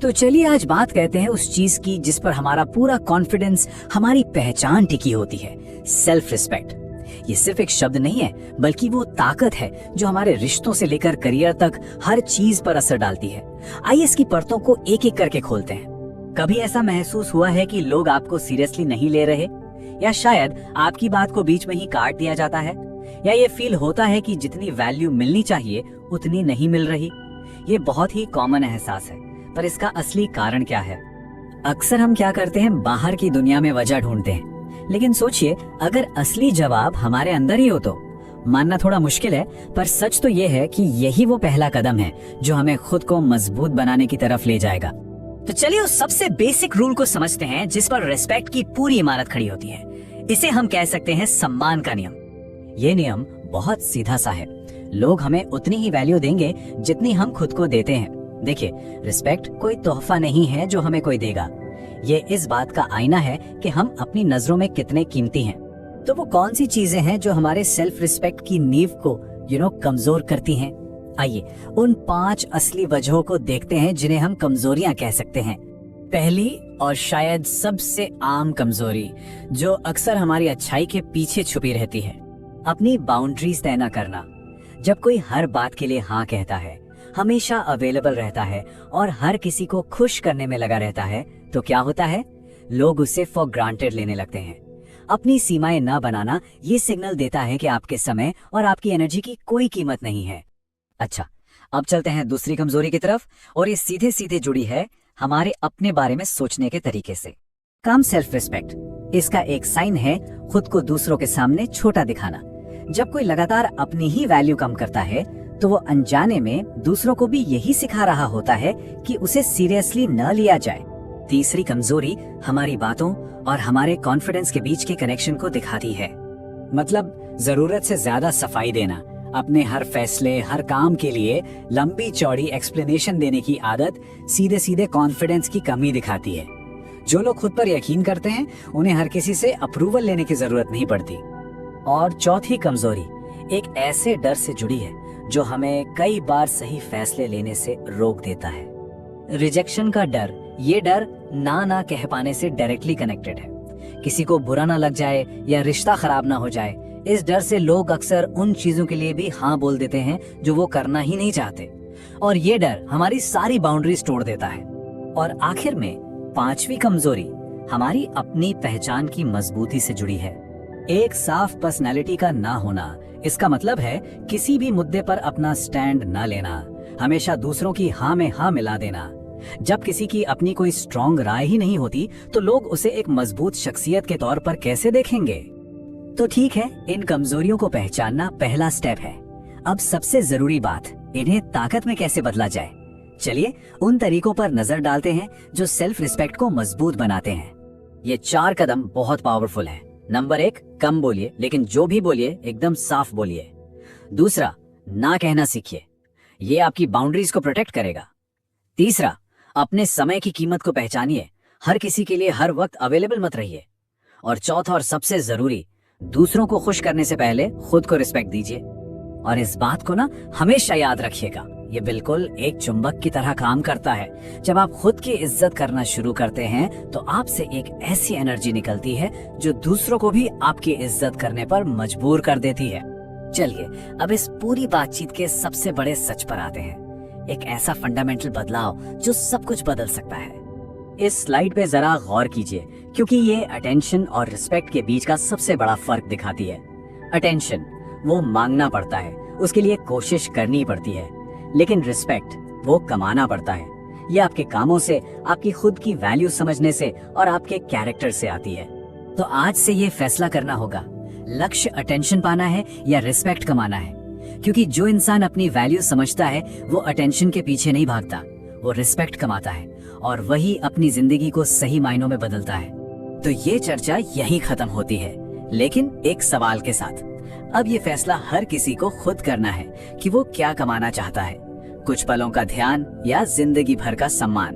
तो चलिए आज बात करते हैं उस चीज की जिस पर हमारा पूरा कॉन्फिडेंस, हमारी पहचान टिकी होती है, सेल्फ रिस्पेक्ट। ये सिर्फ एक शब्द नहीं है, बल्कि वो ताकत है जो हमारे रिश्तों से लेकर करियर तक हर चीज पर असर डालती है। आइए इसकी परतों को एक एक करके खोलते हैं। कभी ऐसा महसूस हुआ है कि लोग आपको सीरियसली नहीं ले रहे, या शायद आपकी बात को बीच में ही काट दिया जाता है, या ये फील होता है कि जितनी वैल्यू मिलनी चाहिए उतनी नहीं मिल रही। ये बहुत ही कॉमन एहसास है, पर इसका असली कारण क्या है? अक्सर हम क्या करते हैं, बाहर की दुनिया में वजह ढूंढते हैं, लेकिन सोचिए अगर असली जवाब हमारे अंदर ही हो तो। मानना थोड़ा मुश्किल है, पर सच तो ये है कि यही वो पहला कदम है जो हमें खुद को मजबूत बनाने की तरफ ले जाएगा। तो चलिए उस सबसे बेसिक रूल को समझते हैं जिस पर रिस्पेक्ट की पूरी इमारत खड़ी होती है। इसे हम कह सकते हैं सम्मान का नियम। ये नियम बहुत सीधा सा है। लोग हमें उतनी ही वैल्यू देंगे जितनी हम खुद को देते हैं। देखिए, रिस्पेक्ट कोई तोहफा नहीं है जो हमें कोई देगा। ये इस बात का आईना है कि हम अपनी नजरों में कितने कीमती हैं। तो वो कौन सी चीजें हैं जो हमारे सेल्फ रिस्पेक्ट की नींव को कमजोर करती हैं? आइए उन 5 असली वजहों को देखते हैं जिन्हें हम कमजोरियां कह सकते हैं। पहली और शायद सबसे आम कमजोरी जो अक्सर हमारी अच्छाई के पीछे छुपी रहती है, अपनी बाउंड्रीज तय न करना। जब कोई हर बात के लिए हाँ कहता है, हमेशा अवेलेबल रहता है और हर किसी को खुश करने में लगा रहता है, तो क्या होता है? लोग उसे फॉर ग्रांटेड लेने लगते हैं। अपनी सीमाएं न बनाना ये सिग्नल देता है कि आपके समय और आपकी एनर्जी की कोई कीमत नहीं है। अच्छा, अब चलते हैं दूसरी कमजोरी की तरफ, और ये सीधे सीधे जुड़ी है हमारे अपने बारे में सोचने के तरीके से। कम सेल्फ रिस्पेक्ट, इसका एक साइन है खुद को दूसरों के सामने छोटा दिखाना। जब कोई लगातार अपनी ही वैल्यू कम करता है, तो वो अनजाने में दूसरों को भी यही सिखा रहा होता है कि उसे सीरियसली न लिया जाए। तीसरी कमजोरी हमारी बातों और हमारे कॉन्फिडेंस के बीच के कनेक्शन को दिखाती है। मतलब जरूरत से ज्यादा सफाई देना, अपने हर फैसले, हर काम के लिए लंबी चौड़ी एक्सप्लेनेशन देने की आदत सीधे सीधे कॉन्फिडेंस की कमी दिखाती है। जो लोग खुद पर यकीन करते हैं, उन्हें हर किसी से अप्रूवल लेने की जरूरत नहीं पड़ती। और चौथी कमजोरी एक ऐसे डर से जुड़ी है जो हमें कई बार सही फैसले लेने से रोक देता है। रिजेक्शन का डर, ये डर ना कह पाने से डायरेक्टली कनेक्टेड है। किसी को बुरा ना लग जाए या रिश्ता खराब ना हो जाए, इस डर से लोग अक्सर उन चीजों के लिए भी हाँ बोल देते हैं जो वो करना ही नहीं चाहते, और ये डर हमारी सारी बाउंड्रीज तोड़ देता है। और आखिर में 5वीं कमजोरी हमारी अपनी पहचान की मजबूती से जुड़ी है। एक साफ पर्सनैलिटी का ना होना, इसका मतलब है किसी भी मुद्दे पर अपना स्टैंड ना लेना, हमेशा दूसरों की हाँ में हाँ मिला देना। जब किसी की अपनी कोई स्ट्रॉन्ग राय ही नहीं होती, तो लोग उसे एक मजबूत शख्सियत के तौर पर कैसे देखेंगे? तो ठीक है, इन कमजोरियों को पहचानना पहला स्टेप है। अब सबसे जरूरी बात, इन्हें ताकत में कैसे बदला जाए। चलिए उन तरीकों पर नजर डालते हैं जो सेल्फ रिस्पेक्ट को मजबूत बनाते हैं। ये 4 कदम बहुत पावरफुल है। नंबर 1, कम बोलिए, लेकिन जो भी बोलिए एकदम साफ बोलिए। दूसरा, ना कहना सीखिए, ये आपकी बाउंड्रीज को प्रोटेक्ट करेगा। तीसरा, अपने समय की कीमत को पहचानिए, हर किसी के लिए हर वक्त अवेलेबल मत रहिए। और चौथा और सबसे जरूरी, दूसरों को खुश करने से पहले खुद को रिस्पेक्ट दीजिए। और इस बात को हमेशा याद रखिएगा, ये बिल्कुल एक चुंबक की तरह काम करता है। जब आप खुद की इज्जत करना शुरू करते हैं, तो आपसे एक ऐसी एनर्जी निकलती है जो दूसरों को भी आपकी इज्जत करने पर मजबूर कर देती है। चलिए अब इस पूरी बातचीत के सबसे बड़े सच पर आते हैं, एक ऐसा फंडामेंटल बदलाव जो सब कुछ बदल सकता है। इस स्लाइड पे जरा गौर कीजिए, क्योंकि ये अटेंशन और रिस्पेक्ट के बीच का सबसे बड़ा फर्क दिखाती है। अटेंशन वो मांगना पड़ता है, उसके लिए कोशिश करनी पड़ती है, लेकिन रिस्पेक्ट वो कमाना पड़ता है। ये आपके कामों से, आपकी खुद की वैल्यू समझने से और आपके कैरेक्टर से आती है। तो आज से ये फैसला करना होगा, लक्ष्य अटेंशन पाना है या रिस्पेक्ट कमाना है। क्योंकि जो इंसान अपनी वैल्यू समझता है, वो अटेंशन के पीछे नहीं भागता, वो रिस्पेक्ट कमाता है, और वही अपनी जिंदगी को सही मायनों में बदलता है। तो ये चर्चा यहीं खत्म होती है, लेकिन एक सवाल के साथ। अब ये फैसला हर किसी को खुद करना है कि वो क्या कमाना चाहता है, कुछ पलों का ध्यान या जिंदगी भर का सम्मान।